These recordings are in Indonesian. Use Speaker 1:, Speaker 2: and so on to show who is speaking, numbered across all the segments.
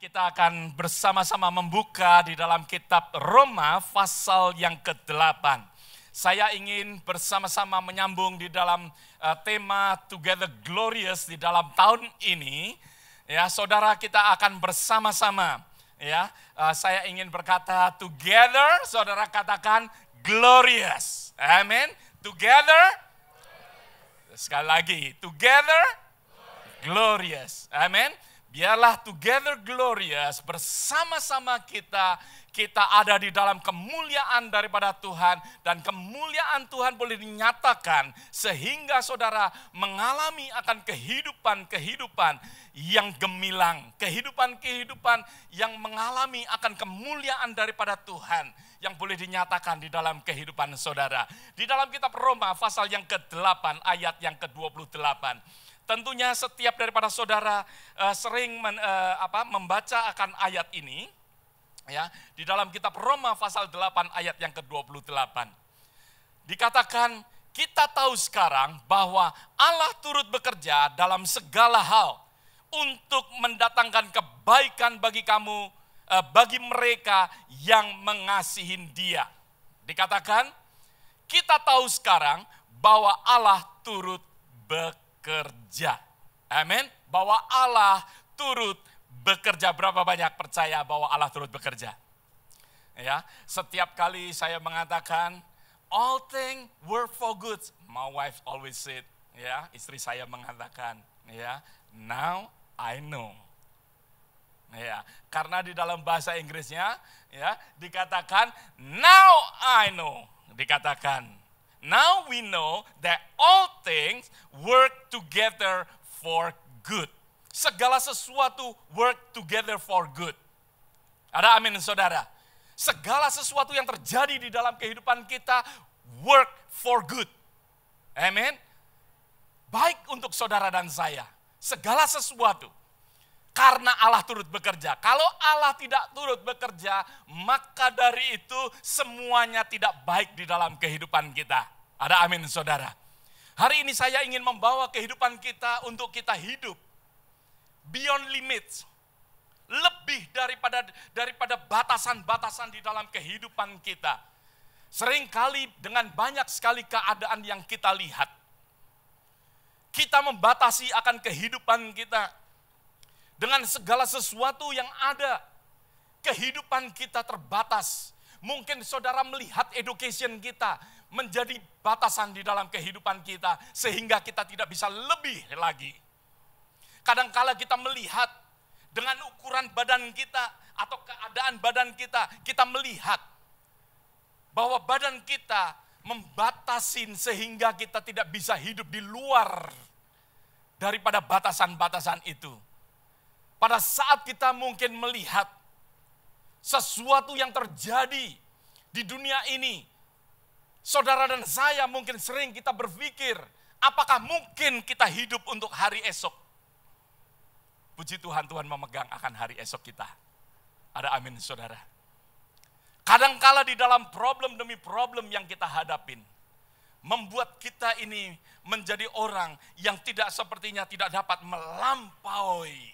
Speaker 1: Kita akan bersama-sama membuka di dalam kitab Roma pasal yang ke-8. Saya ingin bersama-sama menyambung di dalam tema Together Glorious di dalam tahun ini. Ya, saudara, kita akan bersama-sama. Ya, saya ingin berkata together, saudara katakan glorious. Amin. Together. Sekali lagi, together glorious. Amin. Biarlah together glorious, bersama-sama kita ada di dalam kemuliaan daripada Tuhan. Dan kemuliaan Tuhan boleh dinyatakan sehingga saudara mengalami akan kehidupan yang gemilang. Kehidupan yang mengalami akan kemuliaan daripada Tuhan yang boleh dinyatakan di dalam kehidupan saudara. Di dalam kitab Roma pasal yang ke-8 ayat yang ke-28. Tentunya setiap daripada saudara sering membaca akan ayat ini. Ya, di dalam kitab Roma pasal 8 ayat yang ke-28. Dikatakan, kita tahu sekarang bahwa Allah turut bekerja dalam segala hal untuk mendatangkan kebaikan bagi kamu, bagi mereka yang mengasihi Dia. Dikatakan, kita tahu sekarang bahwa Allah turut bekerja. Amin. Bahwa Allah turut bekerja. Berapa banyak percaya bahwa Allah turut bekerja? Ya, setiap kali saya mengatakan all things work for good, my wife always said, ya, istri saya mengatakan, ya, now I know. Ya, karena di dalam bahasa Inggrisnya, ya, dikatakan now I know. Dikatakan now we know that all things work together for good. Segala sesuatu work together for good. Ada amin saudara. Segala sesuatu yang terjadi di dalam kehidupan kita work for good. Amin. Baik untuk saudara dan saya. Segala sesuatu. Karena Allah turut bekerja. Kalau Allah tidak turut bekerja, maka dari itu semuanya tidak baik di dalam kehidupan kita. Ada amin saudara. Hari ini saya ingin membawa kehidupan kita untuk kita hidup beyond limits, lebih daripada batasan-batasan di dalam kehidupan kita. Seringkali dengan banyak sekali keadaan yang kita lihat, kita membatasi akan kehidupan kita dengan segala sesuatu yang ada. Kehidupan kita terbatas. Mungkin saudara melihat education kita menjadi batasan di dalam kehidupan kita sehingga kita tidak bisa lebih lagi. Kadangkala kita melihat dengan ukuran badan kita atau keadaan badan kita, kita melihat bahwa badan kita membatasin sehingga kita tidak bisa hidup di luar daripada batasan-batasan itu. Pada saat kita mungkin melihat sesuatu yang terjadi di dunia ini, saudara dan saya mungkin sering kita berpikir, apakah mungkin kita hidup untuk hari esok? Puji Tuhan, Tuhan memegang akan hari esok kita. Ada amin saudara. Kadangkala di dalam problem demi problem yang kita hadapin, membuat kita ini menjadi orang yang sepertinya tidak dapat melampaui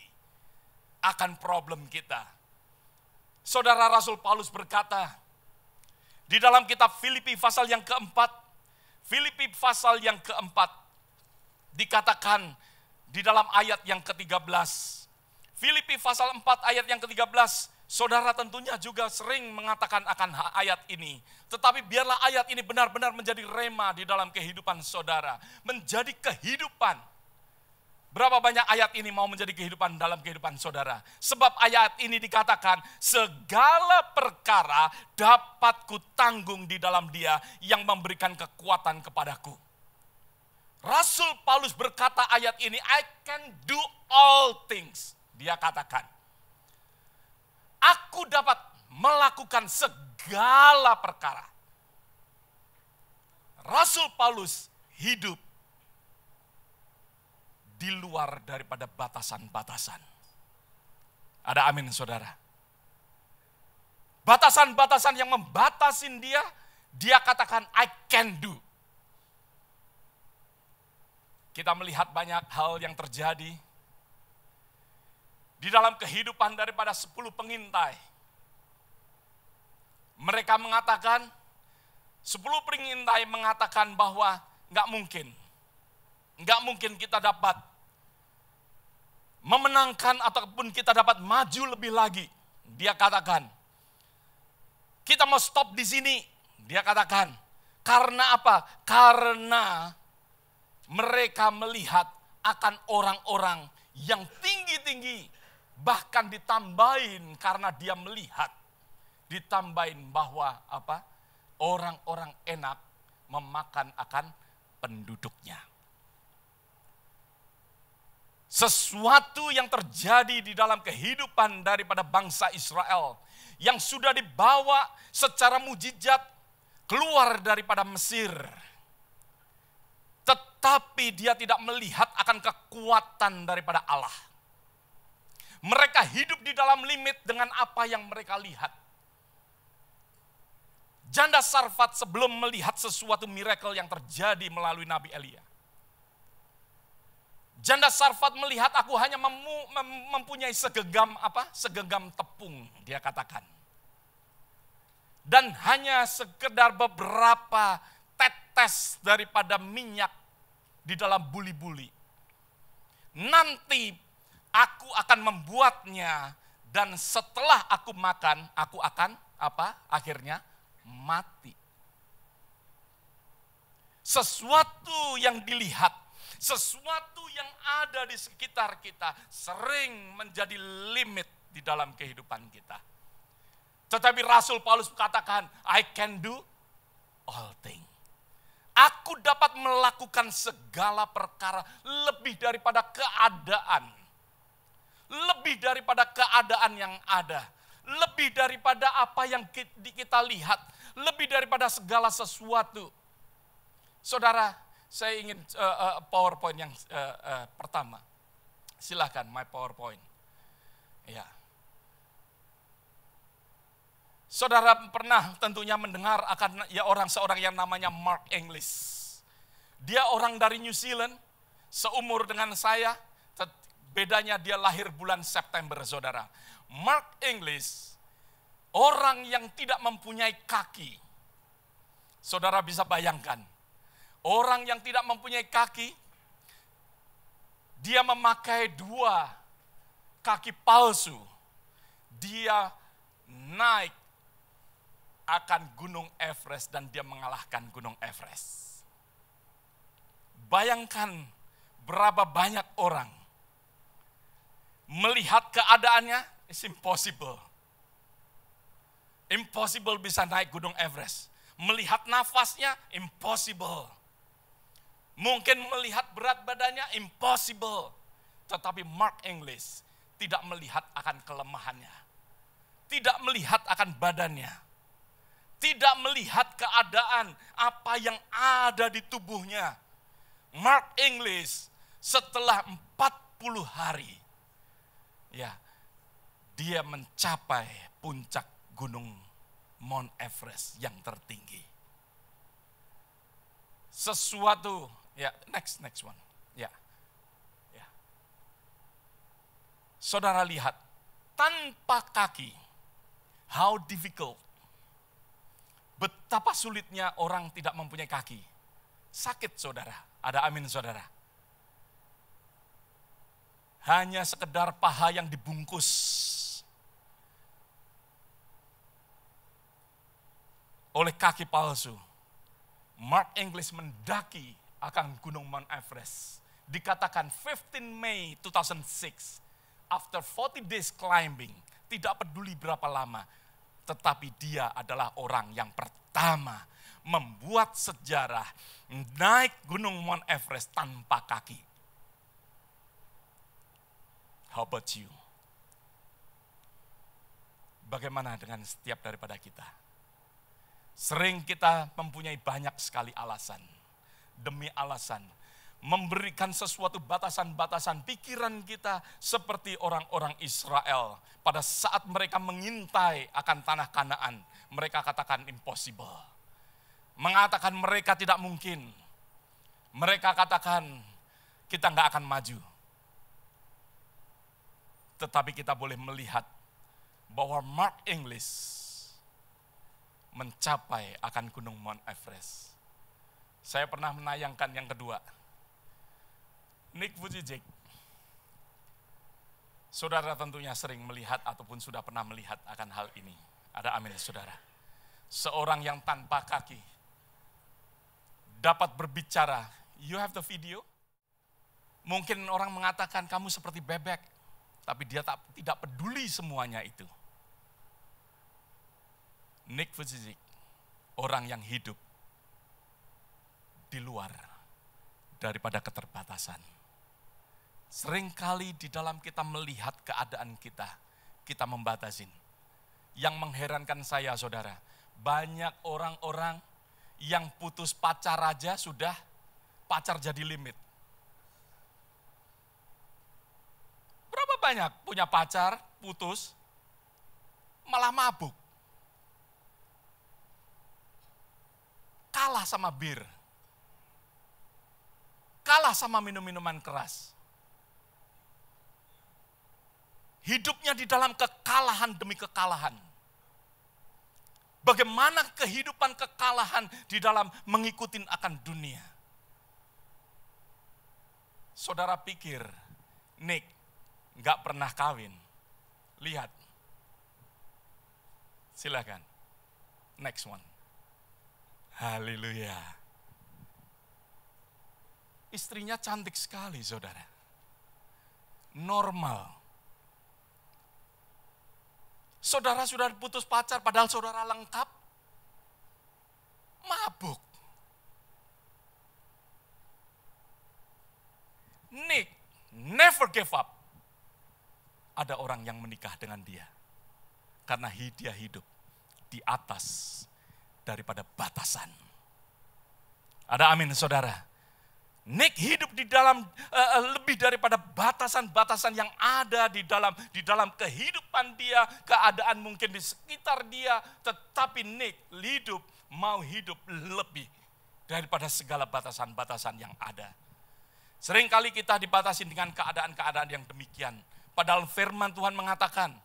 Speaker 1: akan problem kita. Saudara, Rasul Paulus berkata, di dalam kitab Filipi pasal yang keempat, dikatakan, di dalam ayat yang ke-13, Filipi pasal 4 ayat yang ke-13, saudara tentunya juga sering mengatakan akan ayat ini. Tetapi biarlah ayat ini benar-benar menjadi rema di dalam kehidupan saudara. Menjadi kehidupan. Berapa banyak ayat ini mau menjadi kehidupan dalam kehidupan saudara? Sebab ayat ini dikatakan, segala perkara dapat kutanggung di dalam Dia yang memberikan kekuatan kepadaku. Rasul Paulus berkata ayat ini, I can do all things. Dia katakan, aku dapat melakukan segala perkara. Rasul Paulus hidup di luar daripada batasan-batasan. Ada amin saudara. Batasan-batasan yang membatasin dia katakan I can do. Kita melihat banyak hal yang terjadi di dalam kehidupan daripada 10 pengintai. Mereka mengatakan, 10 pengintai mengatakan bahwa nggak mungkin kita dapat memenangkan ataupun kita dapat maju lebih lagi. Dia katakan, kita mau stop di sini. Dia katakan, karena apa? Karena mereka melihat akan orang-orang yang tinggi-tinggi, bahkan ditambahin karena dia melihat, ditambahin bahwa apa? Orang-orang enak memakan akan penduduknya. Sesuatu yang terjadi di dalam kehidupan daripada bangsa Israel yang sudah dibawa secara mujizat keluar daripada Mesir. Tetapi dia tidak melihat akan kekuatan daripada Allah. Mereka hidup di dalam limit dengan apa yang mereka lihat. Janda Sarfat sebelum melihat sesuatu miracle yang terjadi melalui Nabi Elia. Janda Sarfat melihat, aku hanya mempunyai segenggam tepung, dia katakan. Dan hanya sekedar beberapa tetes daripada minyak di dalam buli-buli. Nanti aku akan membuatnya dan setelah aku makan, aku akan akhirnya mati. Sesuatu yang dilihat, sesuatu yang ada di sekitar kita sering menjadi limit di dalam kehidupan kita. Tetapi Rasul Paulus katakan, I can do all things. Aku dapat melakukan segala perkara lebih daripada keadaan. Lebih daripada keadaan yang ada. Lebih daripada apa yang kita lihat. Lebih daripada segala sesuatu. Saudara, saya ingin PowerPoint yang pertama. Silakan, my PowerPoint. Ya. Saudara pernah tentunya mendengar akan seorang yang namanya Mark English. Dia orang dari New Zealand, seumur dengan saya, bedanya dia lahir bulan September, saudara. Mark English, orang yang tidak mempunyai kaki. Saudara bisa bayangkan, orang yang tidak mempunyai kaki, dia memakai 2 kaki palsu. Dia naik akan Gunung Everest dan dia mengalahkan Gunung Everest. Bayangkan berapa banyak orang melihat keadaannya, it's impossible. Impossible bisa naik Gunung Everest. Melihat nafasnya, impossible. Mungkin melihat berat badannya, impossible. Tetapi Mark English tidak melihat akan kelemahannya. Tidak melihat akan badannya. Tidak melihat keadaan apa yang ada di tubuhnya. Mark English setelah 40 hari, ya, dia mencapai puncak gunung Mount Everest yang tertinggi. Sesuatu, ya, next one, ya. Saudara lihat, tanpa kaki, how difficult. Betapa sulitnya orang tidak mempunyai kaki. Sakit, saudara. Ada amin, saudara. Hanya sekedar paha yang dibungkus. Oleh kaki palsu. Mark English mendaki akan gunung Mount Everest. Dikatakan 15 Mei 2006. After 40 days climbing. Tidak peduli berapa lama. Tetapi dia adalah orang yang pertama membuat sejarah naik gunung Mount Everest tanpa kaki. How about you? Bagaimana dengan setiap daripada kita? Sering kita mempunyai banyak sekali alasan. Demi alasan. Memberikan sesuatu batasan-batasan pikiran kita seperti orang-orang Israel. Pada saat mereka mengintai akan tanah Kanaan, mereka katakan impossible. Mengatakan mereka tidak mungkin. Mereka katakan kita nggak akan maju. Tetapi kita boleh melihat bahwa Mark English mencapai akan gunung Mount Everest. Saya pernah menayangkan yang kedua. Nick Vujicic. Saudara tentunya sering melihat ataupun sudah pernah melihat akan hal ini. Ada amin saudara. Seorang yang tanpa kaki dapat berbicara. You have the video? Mungkin orang mengatakan kamu seperti bebek. Tapi dia tidak peduli semuanya itu. Nick Vujicic, orang yang hidup di luar daripada keterbatasan. Seringkali di dalam kita melihat keadaan kita membatasin. Yang mengherankan saya saudara, banyak orang-orang yang putus pacar aja sudah pacar jadi limit. Berapa banyak punya pacar, putus, malah mabuk. Kalah sama bir. Kalah sama minum-minuman keras. Hidupnya di dalam kekalahan demi kekalahan. Bagaimana kehidupan kekalahan di dalam mengikuti akan dunia. Saudara pikir, Nick nggak pernah kawin. Lihat. Silakan. Next one. Haleluya. Istrinya cantik sekali, saudara. Normal. Saudara sudah putus pacar, padahal saudara lengkap. Mabuk. Nick never give up. Ada orang yang menikah dengan dia. Karena dia hidup di atas daripada batasan. Ada amin saudara. Nick hidup di dalam lebih daripada batasan-batasan yang ada di dalam kehidupan dia, keadaan mungkin di sekitar dia, tetapi Nick mau hidup lebih daripada segala batasan-batasan yang ada. Seringkali kita dibatasi dengan keadaan-keadaan yang demikian. Padahal firman Tuhan mengatakan,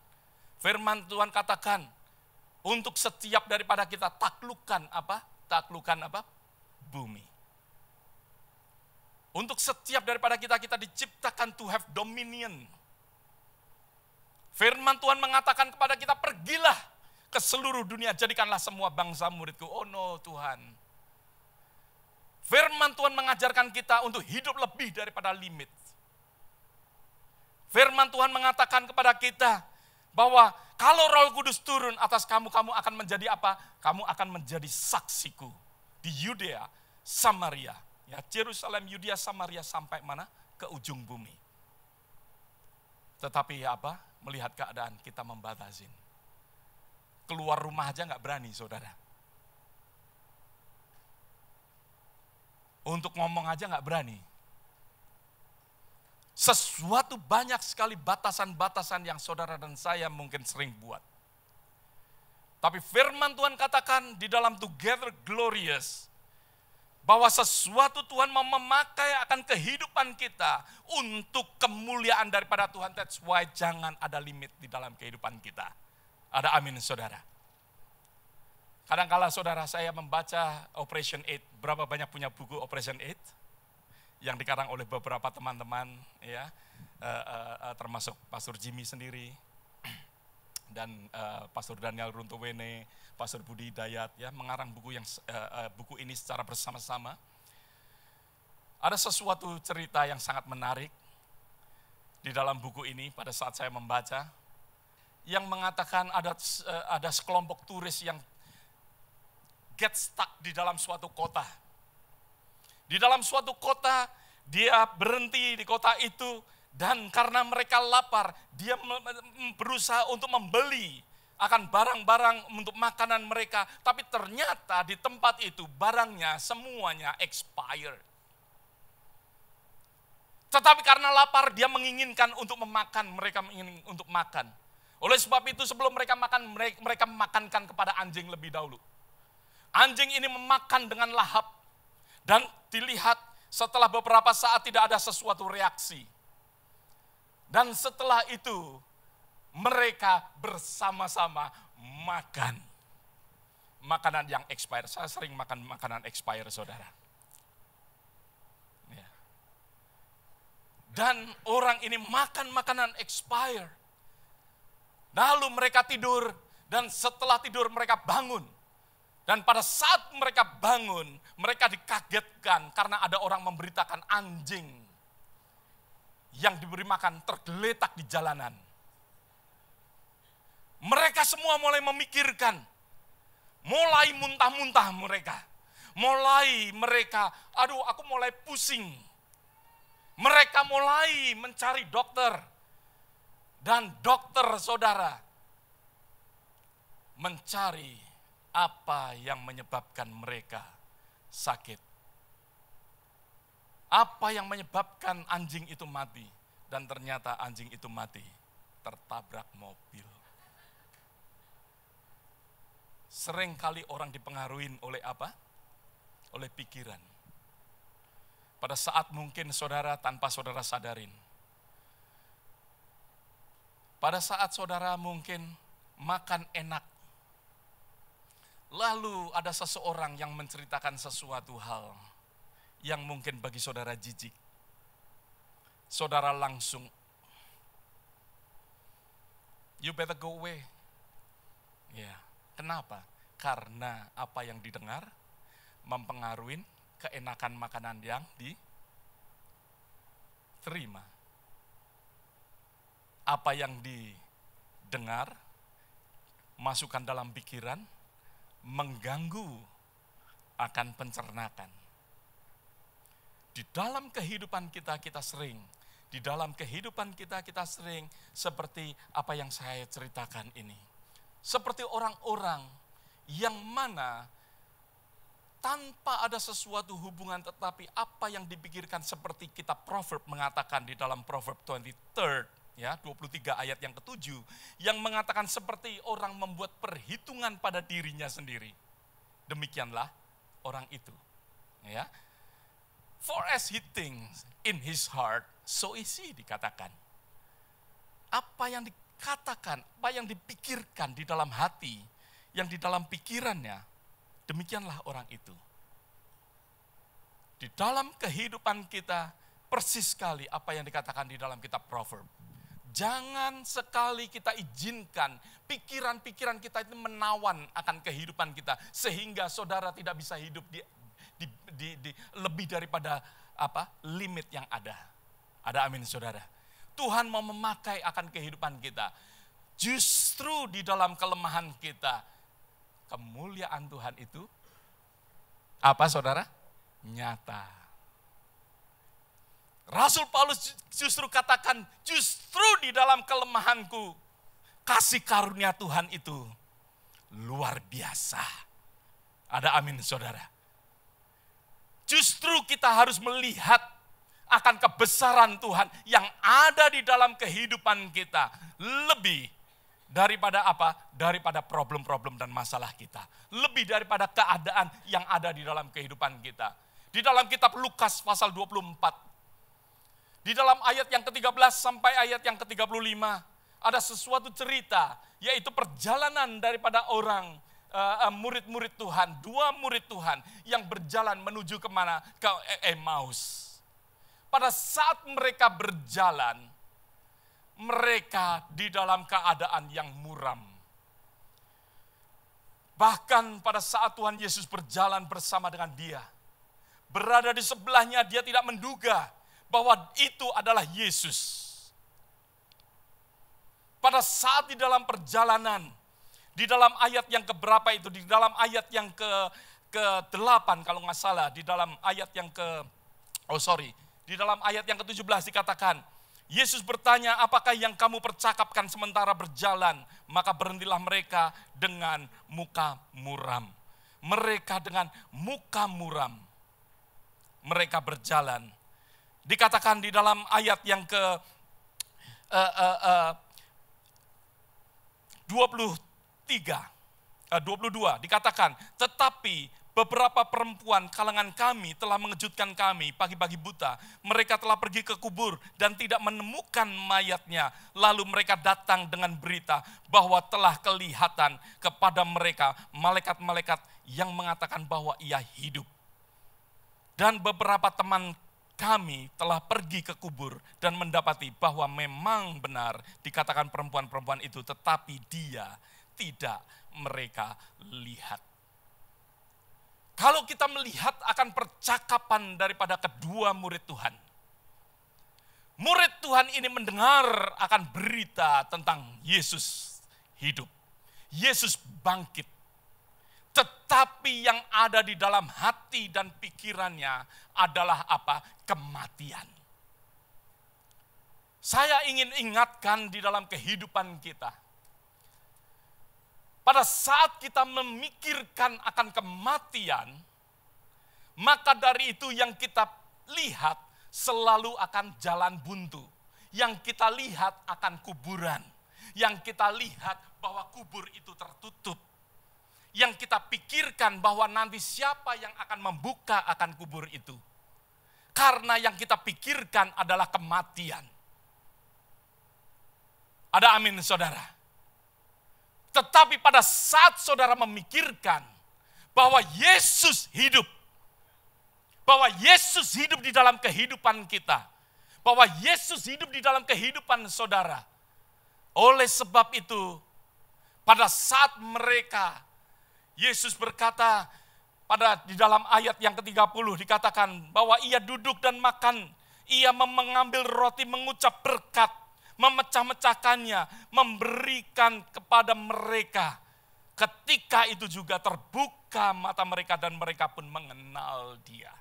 Speaker 1: untuk setiap daripada kita taklukkan apa? Bumi. Untuk setiap daripada kita diciptakan to have dominion. Firman Tuhan mengatakan kepada kita, pergilah ke seluruh dunia, jadikanlah semua bangsa muridku. Oh no Tuhan. Firman Tuhan mengajarkan kita untuk hidup lebih daripada limit. Firman Tuhan mengatakan kepada kita bahwa kalau Roh Kudus turun atas kamu, kamu akan menjadi apa? Kamu akan menjadi saksiku di Yudea, Samaria. Ya, Yerusalem, Yudea, Samaria sampai mana? Ke ujung bumi. Tetapi apa? Melihat keadaan kita membatasin. Keluar rumah aja nggak berani, saudara. Untuk ngomong aja nggak berani. Sesuatu banyak sekali batasan-batasan yang saudara dan saya mungkin sering buat. Tapi firman Tuhan katakan di dalam Together Glorious, bahwa sesuatu Tuhan mau memakai akan kehidupan kita untuk kemuliaan daripada Tuhan. That's why jangan ada limit di dalam kehidupan kita. Ada amin saudara. Kadang-kala saudara saya membaca Operation 8. Berapa banyak punya buku Operation 8? Yang dikarang oleh beberapa teman-teman, ya, termasuk Pastor Jimmy sendiri, dan Pastor Daniel Runtowene, Pastor Budi Dayat, ya, mengarang buku buku ini secara bersama-sama. Ada sesuatu cerita yang sangat menarik di dalam buku ini pada saat saya membaca, yang mengatakan ada sekelompok turis yang get stuck di dalam suatu kota. Di dalam suatu kota, dia berhenti di kota itu, dan karena mereka lapar, dia berusaha untuk membeli akan barang-barang untuk makanan mereka. Tapi ternyata di tempat itu barangnya semuanya expired. Tetapi karena lapar, dia menginginkan untuk memakan, mereka ingin untuk makan. Oleh sebab itu sebelum mereka makan, mereka memakankan kepada anjing lebih dahulu. Anjing ini memakan dengan lahap. Dan dilihat setelah beberapa saat tidak ada sesuatu reaksi. Dan setelah itu mereka bersama-sama makan. Makanan yang expired. Saya sering makan makanan expired, saudara. Ya. Dan orang ini makan makanan expired. Lalu mereka tidur, dan setelah tidur mereka bangun. Dan pada saat mereka bangun, mereka dikagetkan karena ada orang memberitakan anjing yang diberi makan tergeletak di jalanan. Mereka semua mulai memikirkan, mulai muntah-muntah mereka. Mulai mereka, aduh aku mulai pusing. Mereka mulai mencari dokter. Dan dokter, saudara, mencari apa yang menyebabkan mereka sakit. Apa yang menyebabkan anjing itu mati. Dan ternyata anjing itu mati tertabrak mobil. Seringkali orang dipengaruhi oleh apa? Oleh pikiran. Pada saat mungkin saudara tanpa saudara sadarin. Pada saat saudara mungkin makan enak. Lalu ada seseorang yang menceritakan sesuatu hal yang mungkin bagi saudara jijik. Saudara langsung, you better go away. Ya, kenapa? Karena apa yang didengar mempengaruhi keenakan makanan yang diterima. Apa yang didengar, masukkan dalam pikiran, mengganggu akan pencernakan. Di dalam kehidupan kita sering, seperti apa yang saya ceritakan ini. Seperti orang-orang yang mana tanpa ada sesuatu hubungan, tetapi apa yang dipikirkan seperti kitab Proverb mengatakan di dalam Proverb 23, ya, 23 ayat yang ke-7, yang mengatakan seperti orang membuat perhitungan pada dirinya sendiri. Demikianlah orang itu. Ya. For as he thinks in his heart, so is he, dikatakan. Apa yang dikatakan, apa yang dipikirkan di dalam hati, yang di dalam pikirannya, demikianlah orang itu. Di dalam kehidupan kita, persis sekali apa yang dikatakan di dalam kitab Proverb. Jangan sekali kita izinkan pikiran-pikiran kita itu menawan akan kehidupan kita. Sehingga saudara tidak bisa hidup di lebih daripada limit yang ada. Ada amin saudara. Tuhan mau memakai akan kehidupan kita. Justru di dalam kelemahan kita, kemuliaan Tuhan itu apa saudara? Nyata. Rasul Paulus justru katakan, justru di dalam kelemahanku, kasih karunia Tuhan itu luar biasa. Ada amin saudara. Justru kita harus melihat akan kebesaran Tuhan yang ada di dalam kehidupan kita. Lebih daripada apa? Daripada problem-problem dan masalah kita. Lebih daripada keadaan yang ada di dalam kehidupan kita. Di dalam kitab Lukas pasal 24. Di dalam ayat yang ke-13 sampai ayat yang ke-35, ada sesuatu cerita, yaitu perjalanan daripada orang, murid-murid Tuhan, 2 murid Tuhan, yang berjalan menuju kemana? Ke Emmaus. Pada saat mereka berjalan, mereka di dalam keadaan yang muram. Bahkan pada saat Tuhan Yesus berjalan bersama dengan dia, berada di sebelahnya, dia tidak menduga bahwa itu adalah Yesus. Pada saat di dalam perjalanan, di dalam ayat yang keberapa itu, di dalam ayat yang ke-8 kalau nggak salah, di dalam ayat yang di dalam ayat yang ke-17 dikatakan, Yesus bertanya, apakah yang kamu percakapkan sementara berjalan? Maka berhentilah mereka dengan muka muram. Mereka dengan muka muram. Mereka berjalan. Dikatakan di dalam ayat yang ke 22 dikatakan, tetapi beberapa perempuan kalangan kami telah mengejutkan kami pagi-pagi buta. Mereka telah pergi ke kubur dan tidak menemukan mayatnya. Lalu mereka datang dengan berita bahwa telah kelihatan kepada mereka malaikat-malaikat yang mengatakan bahwa ia hidup. Dan beberapa teman kami telah pergi ke kubur dan mendapati bahwa memang benar dikatakan perempuan-perempuan itu, tetapi dia tidak mereka lihat. Kalau kita melihat akan percakapan daripada kedua murid Tuhan. Murid Tuhan ini mendengar akan berita tentang Yesus hidup. Yesus bangkit. Tetapi yang ada di dalam hati dan pikirannya adalah apa? Kematian. Saya ingin ingatkan di dalam kehidupan kita. Pada saat kita memikirkan akan kematian, maka dari itu yang kita lihat selalu akan jalan buntu. Yang kita lihat akan kuburan. Yang kita lihat bahwa kubur itu tertutup. Yang kita pikirkan bahwa nanti siapa yang akan membuka akan kubur itu. Karena yang kita pikirkan adalah kematian. Ada amin, saudara? Tetapi pada saat saudara memikirkan bahwa Yesus hidup, bahwa Yesus hidup di dalam kehidupan kita, bahwa Yesus hidup di dalam kehidupan saudara. Oleh sebab itu, pada saat mereka, Yesus berkata di dalam ayat yang ke-30 dikatakan bahwa ia duduk dan makan, ia mengambil roti, mengucap berkat, memecah-mecahkannya, memberikan kepada mereka. Ketika itu juga terbuka mata mereka dan mereka pun mengenal dia.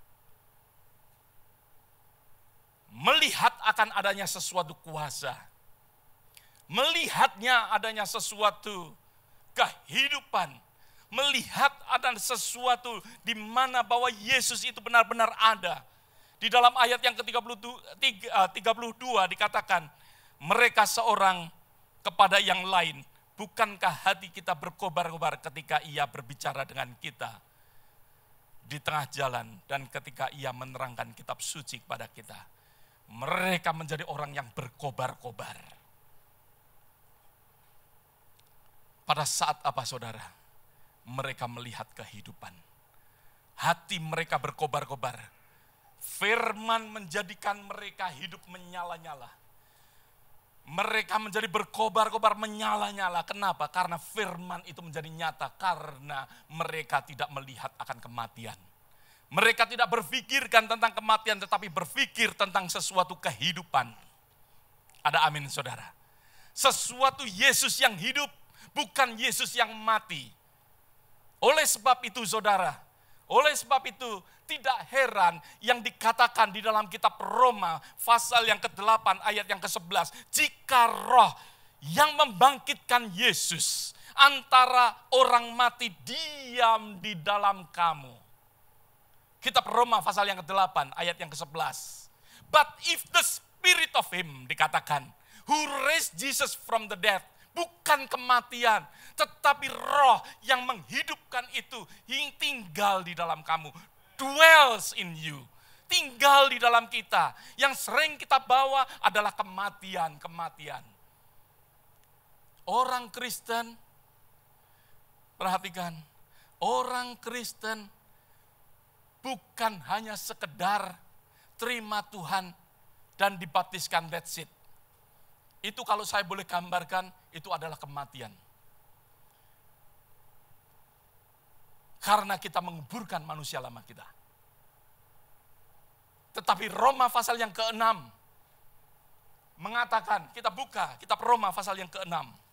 Speaker 1: Melihat akan adanya sesuatu kuasa. Melihatnya adanya sesuatu kehidupan. Melihat ada sesuatu di mana bahwa Yesus itu benar-benar ada. Di dalam ayat yang ke-32 dikatakan, mereka seorang kepada yang lain, bukankah hati kita berkobar-kobar ketika ia berbicara dengan kita di tengah jalan dan ketika ia menerangkan kitab suci kepada kita. Mereka menjadi orang yang berkobar-kobar. Pada saat apa, saudara? Mereka melihat kehidupan. Hati mereka berkobar-kobar. Firman menjadikan mereka hidup menyala-nyala. Mereka menjadi berkobar-kobar, menyala-nyala. Kenapa? Karena firman itu menjadi nyata. Karena mereka tidak melihat akan kematian. Mereka tidak berpikirkan tentang kematian, tetapi berpikir tentang sesuatu kehidupan. Ada amin, saudara. Sesuatu Yesus yang hidup, bukan Yesus yang mati. Oleh sebab itu, saudara, oleh sebab itu tidak heran yang dikatakan di dalam kitab Roma pasal yang ke-8 ayat yang ke-11. Jika roh yang membangkitkan Yesus antara orang mati diam di dalam kamu. Kitab Roma pasal yang ke-8 ayat yang ke-11. But if the spirit of him dikatakan who raised Jesus from the dead. Bukan kematian, tetapi roh yang menghidupkan itu yang tinggal di dalam kamu. Dwells in you. Tinggal di dalam kita. Yang sering kita bawa adalah kematian. Orang Kristen, perhatikan. Orang Kristen bukan hanya sekedar terima Tuhan dan dibaptiskan, that's it. Itu kalau saya boleh gambarkan, itu adalah kematian. Karena kita menguburkan manusia lama kita. Tetapi Roma pasal yang ke-6 mengatakan, kita buka kitab Roma pasal yang ke-6.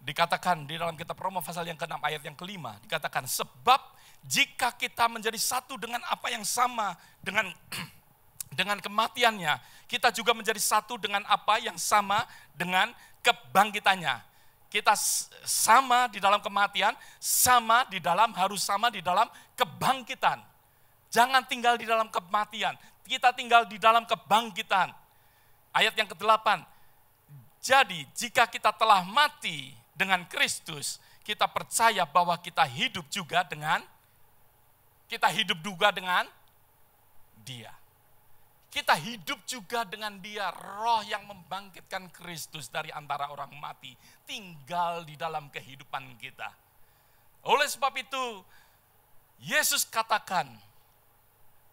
Speaker 1: Dikatakan di dalam kitab Roma pasal yang ke-6 ayat yang ke-5, dikatakan sebab jika kita menjadi satu dengan apa yang sama dengan kematiannya, kita juga menjadi satu dengan apa yang sama dengan kebangkitannya. Kita sama di dalam kematian, harus sama di dalam kebangkitan. Jangan tinggal di dalam kematian. Kita tinggal di dalam kebangkitan. Ayat yang ke-8. Jadi jika kita telah mati dengan Kristus, kita percaya bahwa kita hidup juga dengan Dia. Kita hidup juga dengan Dia. Roh yang membangkitkan Kristus dari antara orang mati tinggal di dalam kehidupan kita. Oleh sebab itu, Yesus katakan,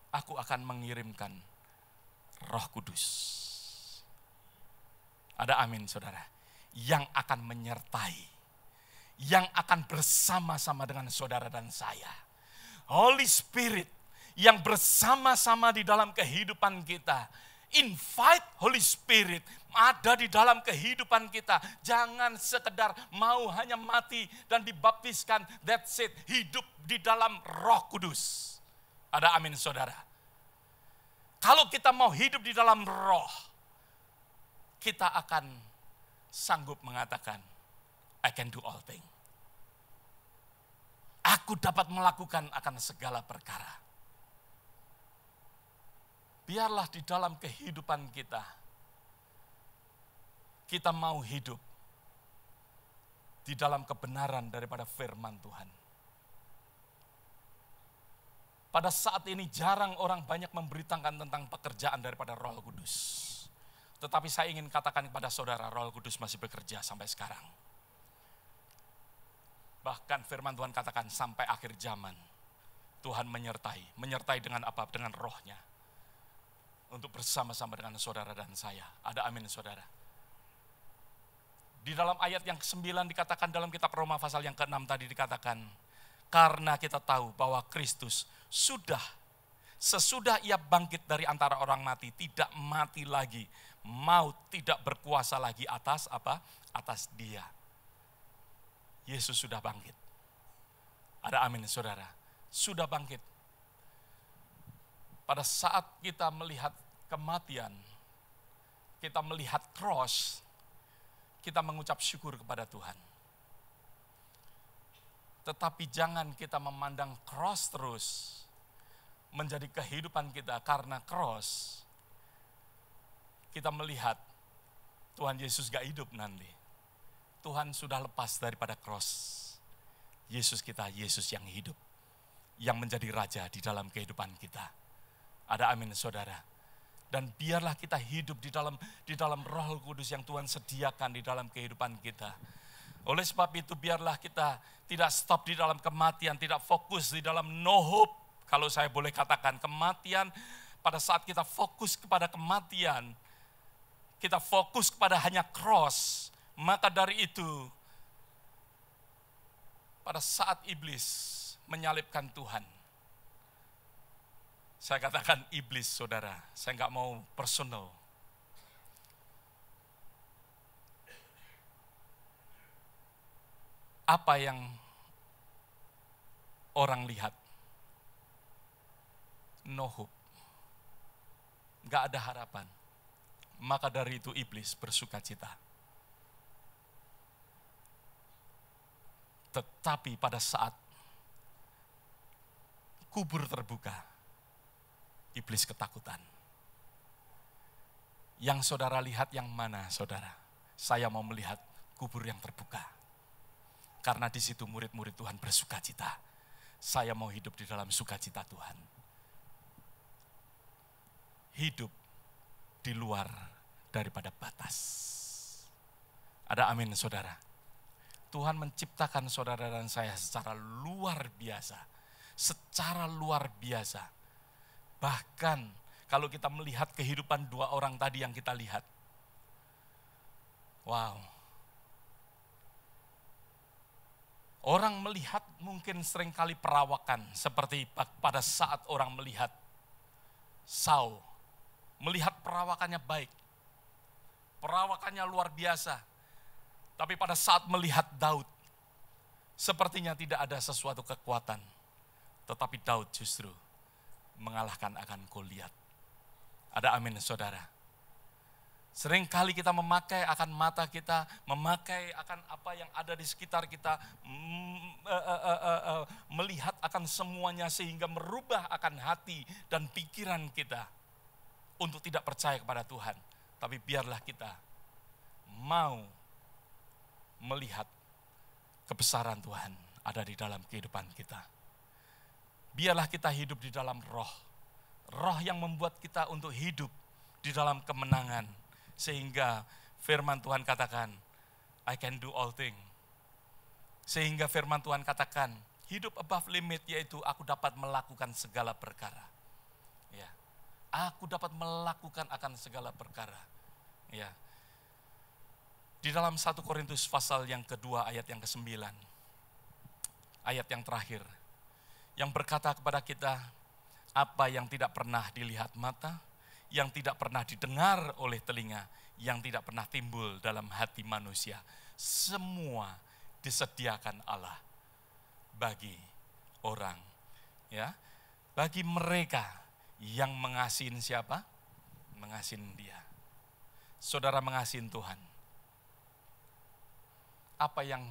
Speaker 1: aku akan mengirimkan Roh Kudus. Ada amin, saudara. Yang akan menyertai, yang akan bersama-sama dengan saudara dan saya. Holy Spirit yang bersama-sama di dalam kehidupan kita. Invite Holy Spirit ada di dalam kehidupan kita. Jangan sekedar mau hanya mati dan dibaptiskan, that's it. Hidup di dalam Roh Kudus. Ada amin, saudara. Kalau kita mau hidup di dalam Roh, kita akan sanggup mengatakan, I can do all things. Aku dapat melakukan akan segala perkara. Biarlah di dalam kehidupan kita mau hidup di dalam kebenaran daripada firman Tuhan. Pada saat ini jarang orang banyak memberitakan tentang pekerjaan daripada Roh Kudus. Tetapi saya ingin katakan kepada saudara, Roh Kudus masih bekerja sampai sekarang. Bahkan firman Tuhan katakan sampai akhir zaman, Tuhan menyertai dengan apa? Dengan Roh-Nya. Untuk bersama-sama dengan saudara dan saya. Ada amin, saudara. Di dalam ayat yang ke-9 dikatakan dalam kitab Roma pasal yang ke-6 tadi dikatakan, karena kita tahu bahwa Kristus sesudah ia bangkit dari antara orang mati, tidak mati lagi, maut tidak berkuasa lagi atas apa? Atas dia. Yesus sudah bangkit. Ada amin, saudara. Sudah bangkit. Pada saat kita melihat kematian, kita melihat cross, kita mengucap syukur kepada Tuhan. Tetapi jangan kita memandang cross terus menjadi kehidupan kita, karena cross kita melihat Tuhan Yesus gak hidup nanti. Tuhan sudah lepas daripada cross. Yesus kita, Yesus yang hidup, yang menjadi raja di dalam kehidupan kita. Ada amin, saudara. Dan biarlah kita hidup di dalam Roh Kudus yang Tuhan sediakan di dalam kehidupan kita. Oleh sebab itu biarlah kita tidak stop di dalam kematian, tidak fokus di dalam no hope. Kalau saya boleh katakan kematian, pada saat kita fokus kepada kematian, kita fokus kepada hanya cross, maka dari itu pada saat iblis menyalibkan Tuhan, saya katakan iblis, saudara. Saya nggak mau personal. Apa yang orang lihat? No hope. Nggak ada harapan. Maka dari itu iblis bersuka cita. Tetapi pada saat kubur terbuka, iblis ketakutan. Yang saudara lihat yang mana, saudara? Saya mau melihat kubur yang terbuka. Karena di situ murid-murid Tuhan bersuka cita. Saya mau hidup di dalam sukacita Tuhan. Hidup di luar daripada batas. Ada amin, saudara. Tuhan menciptakan saudara dan saya secara luar biasa. Secara luar biasa. Bahkan kalau kita melihat kehidupan dua orang tadi yang kita lihat. Wow. Orang melihat mungkin seringkali perawakan. Seperti pada saat orang melihat Saul. Melihat perawakannya baik. Perawakannya luar biasa. Tapi pada saat melihat Daud, sepertinya tidak ada sesuatu kekuatan. Tetapi Daud justru mengalahkan akan Goliat. Ada amin, saudara. Seringkali kita memakai akan mata kita, memakai akan apa yang ada di sekitar kita, melihat akan akan semuanya sehingga merubah akan hati dan pikiran kita untuk tidak percaya kepada Tuhan. Tapi biarlah kita mau melihat kebesaran Tuhan ada di dalam kehidupan kita. Biarlah kita hidup di dalam roh. Roh yang membuat kita untuk hidup di dalam kemenangan. Sehingga firman Tuhan katakan, I can do all things. Sehingga firman Tuhan katakan, hidup above limit yaitu aku dapat melakukan segala perkara. Ya, aku dapat melakukan akan segala perkara. Ya. Di dalam 1 Korintus pasal yang kedua ayat yang ke-9. Ayat yang terakhir. Yang berkata kepada kita, apa yang tidak pernah dilihat mata, yang tidak pernah didengar oleh telinga, yang tidak pernah timbul dalam hati manusia. Semua disediakan Allah bagi orang, ya, bagi mereka yang mengasihin siapa? Mengasihin Dia. Saudara mengasihin Tuhan. Apa yang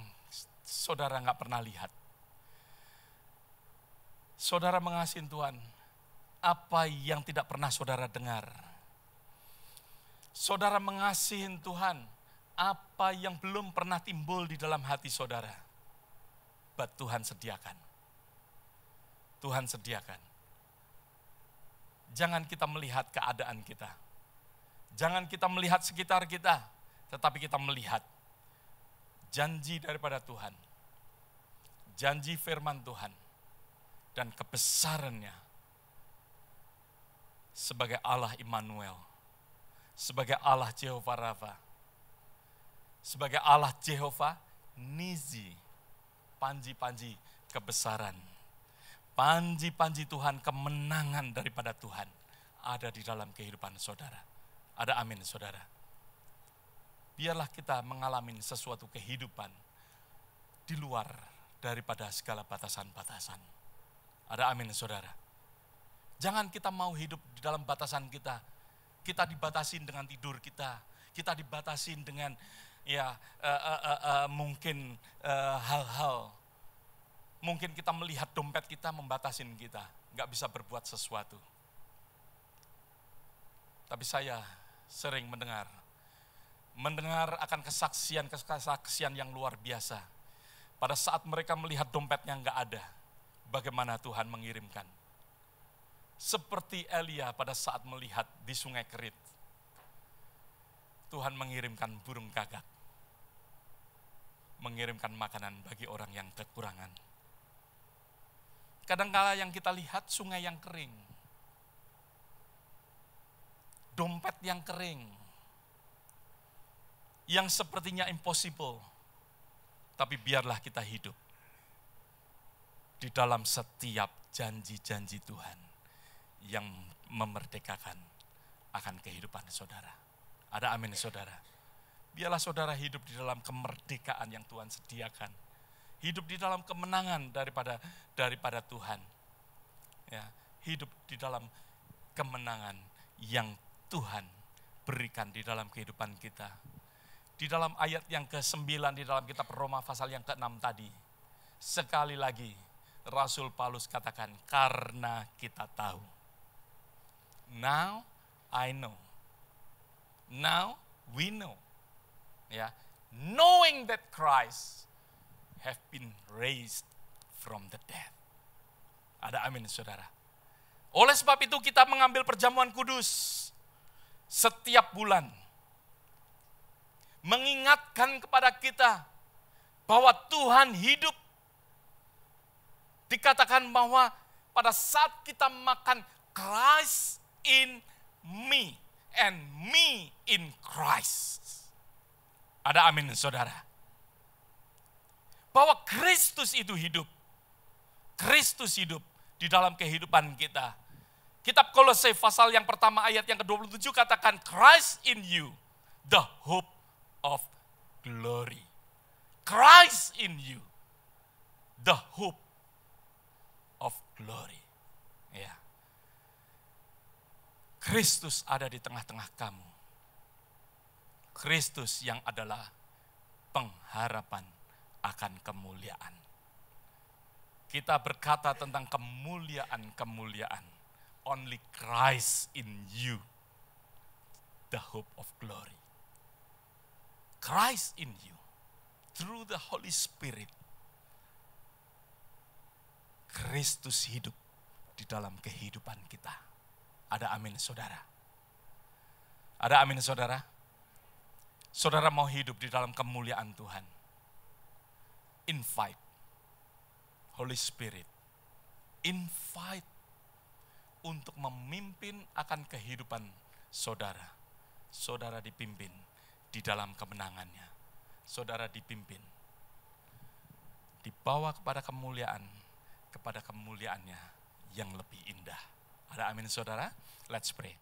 Speaker 1: saudara nggak pernah lihat? Saudara mengasihin Tuhan. Apa yang tidak pernah saudara dengar? Saudara mengasihin Tuhan. Apa yang belum pernah timbul di dalam hati saudara? But Tuhan sediakan. Tuhan sediakan. Jangan kita melihat keadaan kita. Jangan kita melihat sekitar kita. Tetapi kita melihat janji daripada Tuhan. Janji firman Tuhan. Dan kebesarannya. Sebagai Allah Immanuel. Sebagai Allah Jehovah Rafa. Sebagai Allah Jehovah Nizi. Panji-panji kebesaran. Panji-panji Tuhan, kemenangan daripada Tuhan ada di dalam kehidupan saudara. Ada amin saudara. Biarlah kita mengalami sesuatu kehidupan di luar daripada segala batasan-batasan. Ada amin saudara. Jangan kita mau hidup di dalam batasan kita. Kita dibatasin dengan tidur kita. Kita dibatasin dengan mungkin hal-hal. Mungkin kita melihat dompet kita membatasin kita. Nggak bisa berbuat sesuatu. Tapi saya sering mendengar akan kesaksian yang luar biasa. Pada saat mereka melihat dompetnya nggak ada, bagaimana Tuhan mengirimkan. Seperti Elia pada saat melihat di sungai Kerit. Tuhan mengirimkan burung gagak. Mengirimkan makanan bagi orang yang kekurangan. Kadang-kala yang kita lihat sungai yang kering. Dompet yang kering. Yang sepertinya impossible. Tapi biarlah kita hidup di dalam setiap janji-janji Tuhan yang memerdekakan akan kehidupan saudara. Ada amin saudara. Biarlah saudara hidup di dalam kemerdekaan yang Tuhan sediakan. Hidup di dalam kemenangan daripada Tuhan. Ya, hidup di dalam kemenangan yang Tuhan berikan di dalam kehidupan kita. Di dalam ayat yang ke-9 di dalam kitab Roma pasal yang ke-6 tadi. Sekali lagi Rasul Paulus katakan, karena kita tahu. Now I know. Now we know. Ya, knowing that Christ have been raised from the dead. Ada amin saudara. Oleh sebab itu kita mengambil perjamuan kudus setiap bulan. Mengingatkan kepada kita bahwa Tuhan hidup. Dikatakan bahwa pada saat kita makan Christ in me and me in Christ. Ada amin saudara. Bahwa Kristus itu hidup. Kristus hidup di dalam kehidupan kita. Kitab Kolose pasal yang pertama ayat yang ke-27 katakan Christ in you, the hope of glory. Christ in you, the hope of glory. Ya. Kristus ada di tengah-tengah kamu. Kristus yang adalah pengharapan akan kemuliaan. Kita berkata tentang kemuliaan-kemuliaan. Only Christ in you, the hope of glory. Christ in you, through the Holy Spirit. Kristus hidup di dalam kehidupan kita. Ada amin saudara? Ada amin saudara? Saudara mau hidup di dalam kemuliaan Tuhan. Invite Holy Spirit. Invite untuk memimpin akan kehidupan saudara. Saudara dipimpin di dalam kemenangannya. Saudara dipimpin. Dibawa kepada kemuliaannya yang lebih indah. Ada amin saudara? Let's pray.